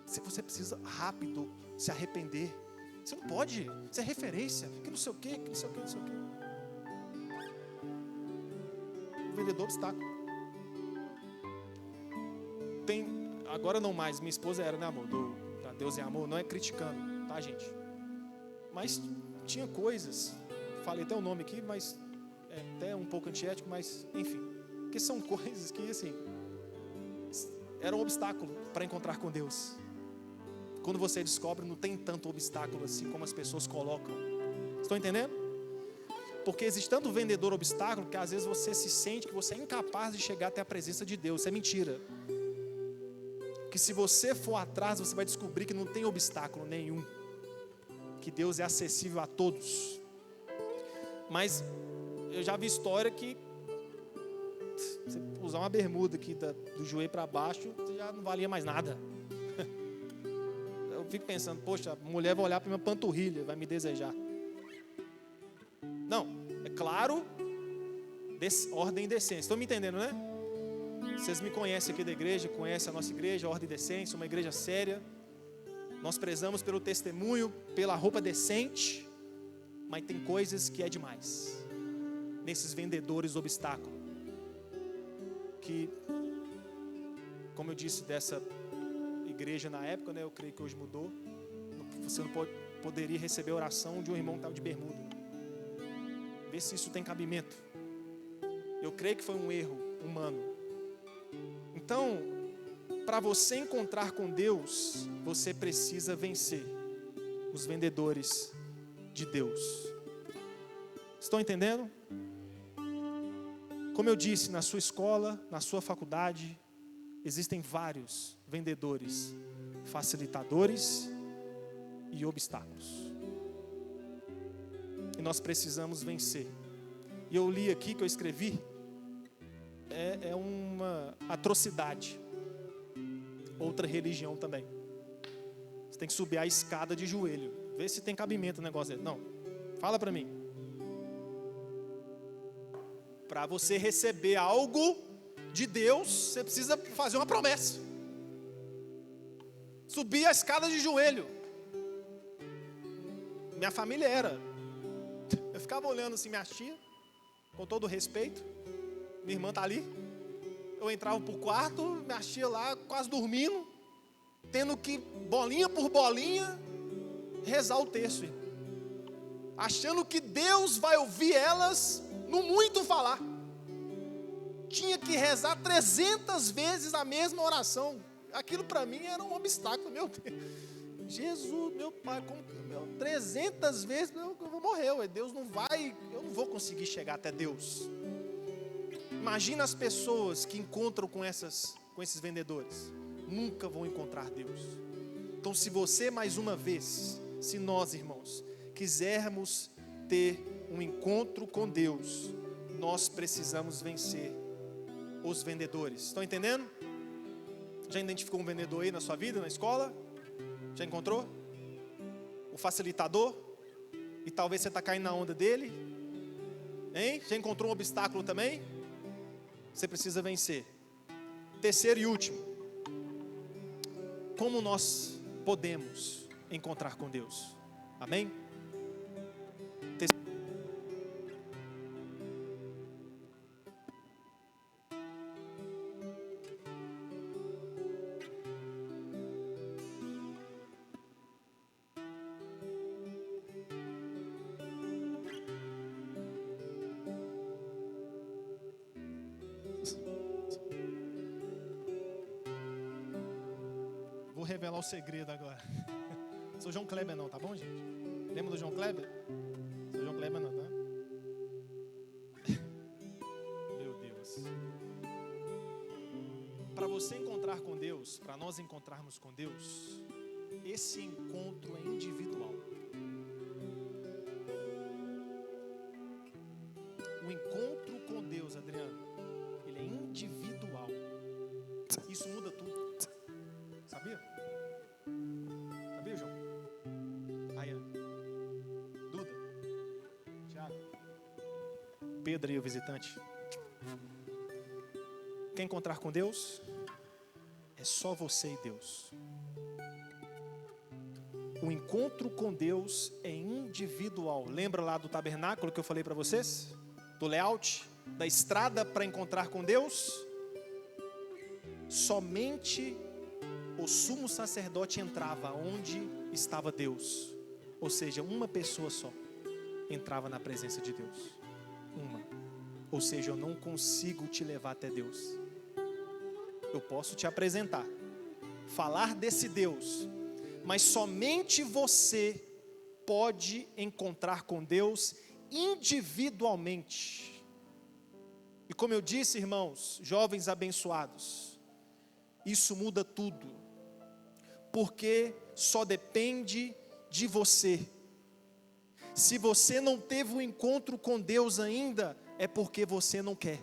Você precisa rápido se arrepender. Você não pode, você é referência. Que não sei o quê, que não sei o quê, não sei o quê. O vendedor obstáculo. Agora não mais, minha esposa era, né, amor? Deus é amor, não é criticando, tá, gente? Mas tinha coisas, falei até o nome aqui, mas é até um pouco antiético, mas enfim, que são coisas que, assim, eram um obstáculo para encontrar com Deus. Quando você descobre, não tem tanto obstáculo assim como as pessoas colocam. Estão entendendo? Porque existe tanto vendedor obstáculo que às vezes você se sente que você é incapaz de chegar até a presença de Deus. Isso é mentira. Que se você for atrás, você vai descobrir que não tem obstáculo nenhum. Que Deus é acessível a todos. Mas eu já vi história que você usar uma bermuda aqui do joelho para baixo, já não valia mais nada. Eu fico pensando, poxa, a mulher vai olhar para minha panturrilha, vai me desejar. Não, é claro, ordem e decência. Estão me entendendo, né? Vocês me conhecem aqui da igreja, conhecem a nossa igreja, a ordem e decência, uma igreja séria. Nós prezamos pelo testemunho, pela roupa decente, mas tem coisas que é demais. Nesses vendedores obstáculos. Que, como eu disse dessa igreja na época, né, eu creio que hoje mudou. Você não poderia receber a oração de um irmão que estava de bermuda. Vê se isso tem cabimento. Eu creio que foi um erro humano. Então, para você encontrar com Deus, você precisa vencer os vendedores de Deus. Estão entendendo? Como eu disse, na sua escola, na sua faculdade, existem vários vendedores, facilitadores e obstáculos. E nós precisamos vencer. E eu li aqui, que eu escrevi, é uma atrocidade. Outra religião também. Você tem que subir a escada de joelho. Vê se tem cabimento o negócio dele. Não, fala para mim. Para você receber algo de Deus, você precisa fazer uma promessa. Subir a escada de joelho. Minha família era. Eu ficava olhando assim minha tia, com todo respeito. Minha irmã tá ali. Eu entrava pro quarto, minha tia lá quase dormindo, tendo que, bolinha por bolinha, rezar o terço, irmão. Achando que Deus vai ouvir elas no muito falar. Tinha que rezar 300 vezes a mesma oração. Aquilo para mim era um obstáculo, meu Deus. Jesus, meu Pai, 300 vezes eu vou morrer. Deus não vai, eu não vou conseguir chegar até Deus. Imagina as pessoas que encontram com esses vendedores. Nunca vão encontrar Deus. Então, se você mais uma vez irmãos, quisermos ter um encontro com Deus, nós precisamos vencer os vendedores. Estão entendendo? Já identificou um vendedor aí na sua vida, na escola? Já encontrou? O facilitador? E talvez você está caindo na onda dele? Hein? Já encontrou um obstáculo também? Você precisa vencer. Terceiro e último, como nós podemos encontrar com Deus? Amém? Vou revelar o segredo agora. Sou João Kleber não, tá bom, gente? Lembra do João Kleber? Sou João Kleber não, tá? Meu Deus. Para você encontrar com Deus, para nós encontrarmos com Deus, esse encontro é individual. O encontro com Deus, Adriano, ele é individual. Isso muda tudo. Sabia? Sabia, João? Rayane, Duda, Thiago, Pedro e o visitante. Quer encontrar com Deus? É só você e Deus. O encontro com Deus é individual. Lembra lá do tabernáculo que eu falei para vocês? Do layout, da estrada para encontrar com Deus? Somente o sumo sacerdote entrava onde estava Deus. Ou seja, uma pessoa só entrava na presença de Deus. Uma. Ou seja, eu não consigo te levar até Deus. Eu posso te apresentar, falar desse Deus, mas somente você pode encontrar com Deus individualmente. E como eu disse, irmãos, jovens abençoados, isso muda tudo, porque só depende de você. Se você não teve um encontro com Deus ainda, é porque você não quer.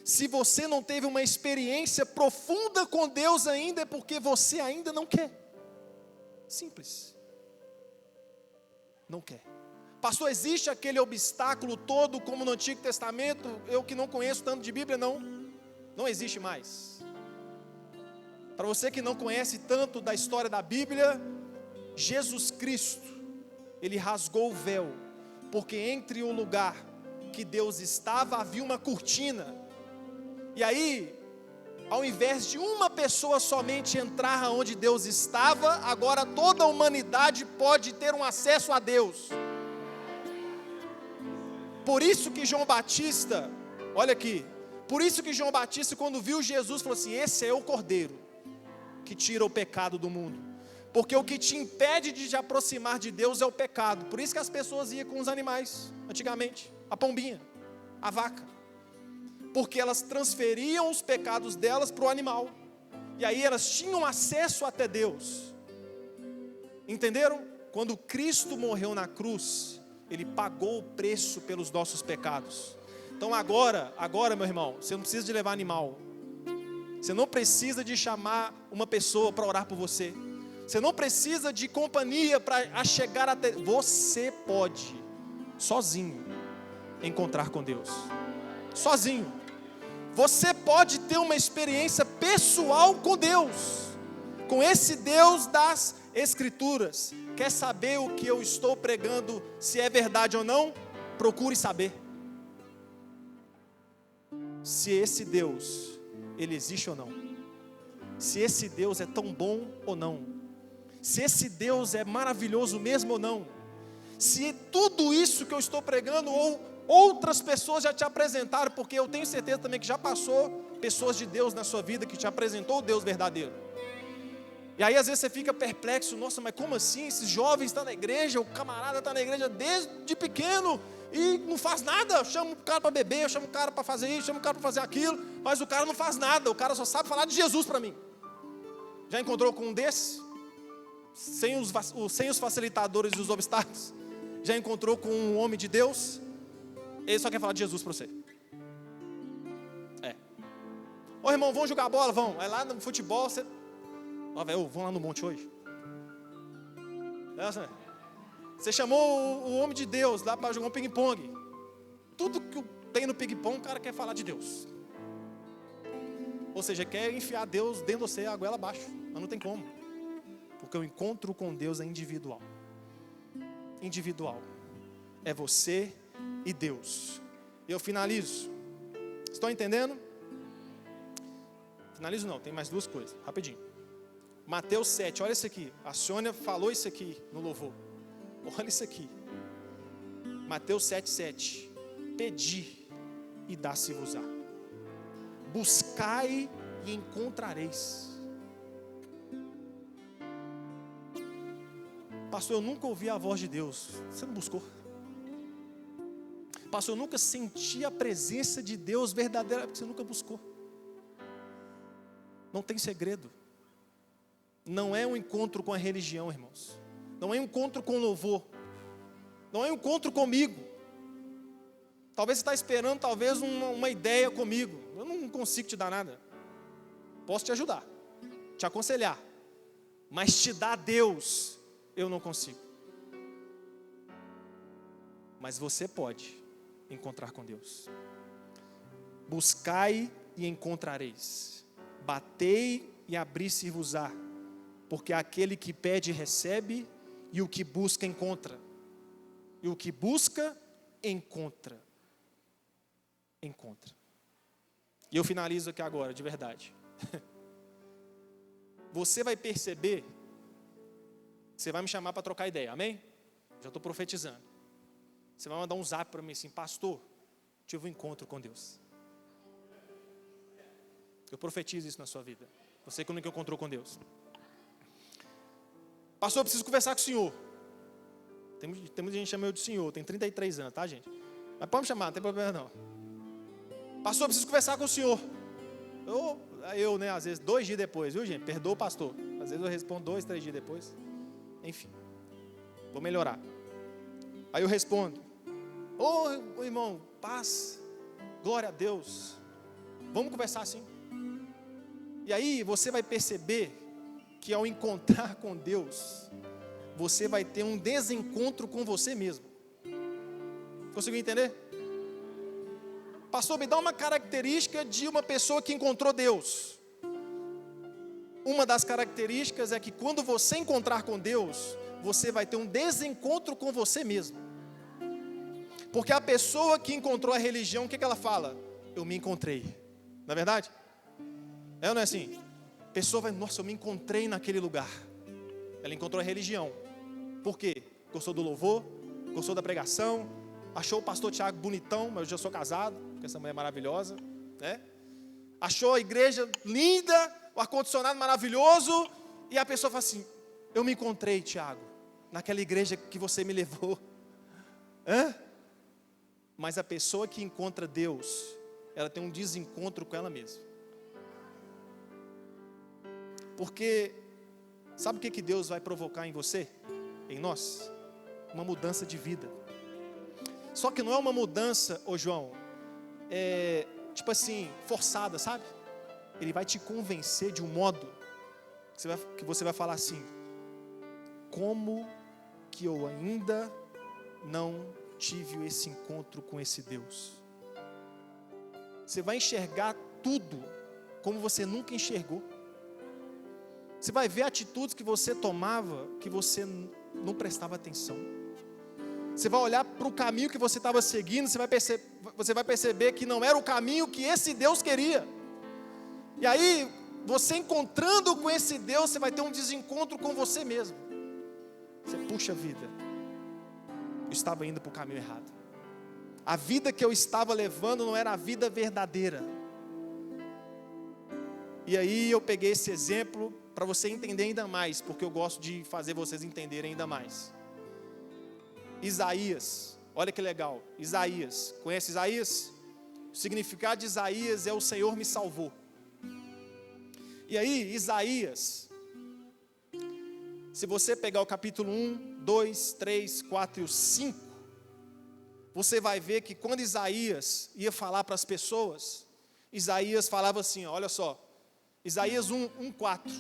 Se você não teve uma experiência profunda com Deus ainda, é porque você ainda não quer. Simples. Não quer. Pastor, existe aquele obstáculo todo como no Antigo Testamento? Eu que não conheço tanto de Bíblia, não existe mais. Para você que não conhece tanto da história da Bíblia, Jesus Cristo, Ele rasgou o véu, porque entre o lugar que Deus estava, havia uma cortina. E aí, ao invés de uma pessoa somente entrar onde Deus estava, agora toda a humanidade pode ter um acesso a Deus. Por isso que João Batista, olha aqui, por isso que João Batista, quando viu Jesus, falou assim: esse é o Cordeiro que tira o pecado do mundo. Porque o que te impede de te aproximar de Deus é o pecado. Por isso que as pessoas iam com os animais, antigamente, a pombinha, a vaca. Porque elas transferiam os pecados delas para o animal. E aí elas tinham acesso até Deus. Entenderam? Quando Cristo morreu na cruz, Ele pagou o preço pelos nossos pecados. Então agora, meu irmão, você não precisa de levar animal. Você não precisa de chamar uma pessoa para orar por você. Você não precisa de companhia para chegar até. Você pode, sozinho, encontrar com Deus. Sozinho. Você pode ter uma experiência pessoal com Deus, com esse Deus das Escrituras. Quer saber o que eu estou pregando, se é verdade ou não? Procure saber. Se esse Deus, Ele existe ou não. Se esse Deus é tão bom ou não. Se esse Deus é maravilhoso mesmo ou não. Se tudo isso que eu estou pregando ou outras pessoas já te apresentaram, porque eu tenho certeza também que já passou pessoas de Deus na sua vida que te apresentou o Deus verdadeiro. E aí às vezes você fica perplexo: nossa, mas como assim? Esses jovens estão na igreja, o camarada está na igreja desde pequeno e não faz nada. Eu chamo o cara para beber, eu chamo o cara para fazer isso, eu chamo o cara para fazer aquilo, mas o cara não faz nada, o cara só sabe falar de Jesus para mim. Já encontrou com um desses? sem os facilitadores e os obstáculos, já encontrou com um homem de Deus, ele só quer falar de Jesus para você. Ô irmão, vamos jogar bola? Vamos. Aí lá no futebol, você... Ó, velho, vamos lá no monte hoje. Você chamou o homem de Deus lá para jogar um ping-pong. Tudo que tem no ping-pong, o cara quer falar de Deus. Ou seja, quer enfiar Deus dentro de você, a goela abaixo. Mas não tem como. Porque o encontro com Deus é individual. Individual. É você e Deus. E eu finalizo. Estão entendendo? Finalizo não, tem mais duas coisas, rapidinho. Mateus 7, olha isso aqui. A Sônia falou isso aqui no louvor. Olha isso aqui. Mateus 7:7. Pedi e dá-se-vos-á. Buscai e encontrareis. Pastor, eu nunca ouvi a voz de Deus. Você não buscou? Pastor, eu nunca senti a presença de Deus verdadeira, porque você nunca buscou. Não tem segredo. Não é um encontro com a religião, irmãos. Não é um encontro com louvor. Não é um encontro comigo. Talvez você está esperando uma ideia comigo. Eu não consigo te dar nada. Posso te ajudar, te aconselhar. Mas te dar Deus, eu não consigo. Mas você pode encontrar com Deus. Buscai e encontrareis. Batei e abri-se-vos-á, porque aquele que pede recebe, e o que busca encontra. E o que busca encontra. Encontra. E eu finalizo aqui agora, de verdade. Você vai perceber, você vai me chamar para trocar ideia, amém? Já estou profetizando. Você vai mandar um zap para mim assim: pastor, tive um encontro com Deus. Eu profetizo isso na sua vida. Você que nunca encontrou com Deus. Pastor, eu preciso conversar com o senhor. Tem muita gente que chama eu de senhor. Tem 33 anos, tá, gente? Mas pode me chamar, não tem problema não. Pastor, eu preciso conversar com o senhor. Eu, às vezes 2 dias depois, viu, gente? Perdoa o pastor. Às vezes eu respondo 2, 3 dias depois. Enfim, vou melhorar. Aí eu respondo: ô irmão, paz, glória a Deus. Vamos conversar assim. E aí você vai perceber que ao encontrar com Deus, você vai ter um desencontro com você mesmo. Conseguiu entender? Pastor, me dá uma característica de uma pessoa que encontrou Deus. Uma das características é que quando você encontrar com Deus, você vai ter um desencontro com você mesmo. Porque a pessoa que encontrou a religião, o que ela fala? Eu me encontrei. Não é verdade? É ou não é assim? A pessoa vai: nossa, eu me encontrei naquele lugar. Ela encontrou a religião. Por quê? Gostou do louvor, gostou da pregação, achou o pastor Tiago bonitão, mas eu já sou casado, porque essa mulher é maravilhosa, né? Achou a igreja linda, o ar-condicionado maravilhoso, e a pessoa fala assim: eu me encontrei, Tiago, naquela igreja que você me levou. Mas a pessoa que encontra Deus, ela tem um desencontro com ela mesma. Porque sabe o que Deus vai provocar em você, em nós? Uma mudança de vida. Só que não é uma mudança, ô João, tipo assim, forçada, sabe? Ele vai te convencer de um modo que você vai falar assim: como que eu ainda não tive esse encontro com esse Deus? Você vai enxergar tudo como você nunca enxergou. Você vai ver atitudes que você tomava, que você não prestava atenção. Você vai olhar para o caminho que você estava seguindo, você vai perceber que não era o caminho que esse Deus queria. E aí, você encontrando com esse Deus, você vai ter um desencontro com você mesmo. Você, puxa vida, eu estava indo para o caminho errado. A vida que eu estava levando não era a vida verdadeira. E aí eu peguei esse exemplo para você entender ainda mais, porque eu gosto de fazer vocês entenderem ainda mais. Isaías, olha que legal. Isaías, conhece Isaías? O significado de Isaías é: o Senhor me salvou. E aí, Isaías, Se você pegar o capítulo 1, 2, 3, 4 e o 5, você vai ver que quando Isaías ia falar para as pessoas, Isaías falava assim, olha só, Isaías 1:4,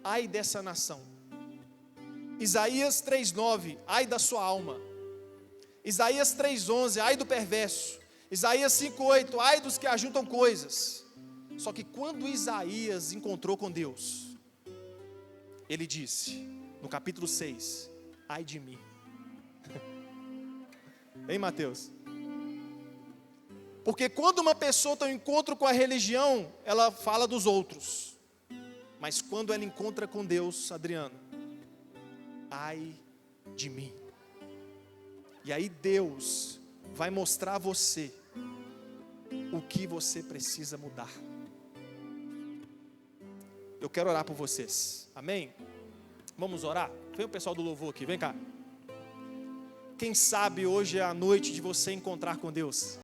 ai dessa nação. Isaías 3:9, ai da sua alma. Isaías 3:11, ai do perverso. Isaías 5:8, ai dos que ajuntam coisas. Só que quando Isaías encontrou com Deus, ele disse, no capítulo 6, ai de mim. Hein, Mateus? Porque quando uma pessoa tem um encontro com a religião, ela fala dos outros. Mas quando ela encontra com Deus, Adriano, ai de mim. E aí Deus vai mostrar a você o que você precisa mudar. Eu quero orar por vocês, amém? Vamos orar? Vem o pessoal do louvor aqui, vem cá. Quem sabe hoje é a noite de você encontrar com Deus.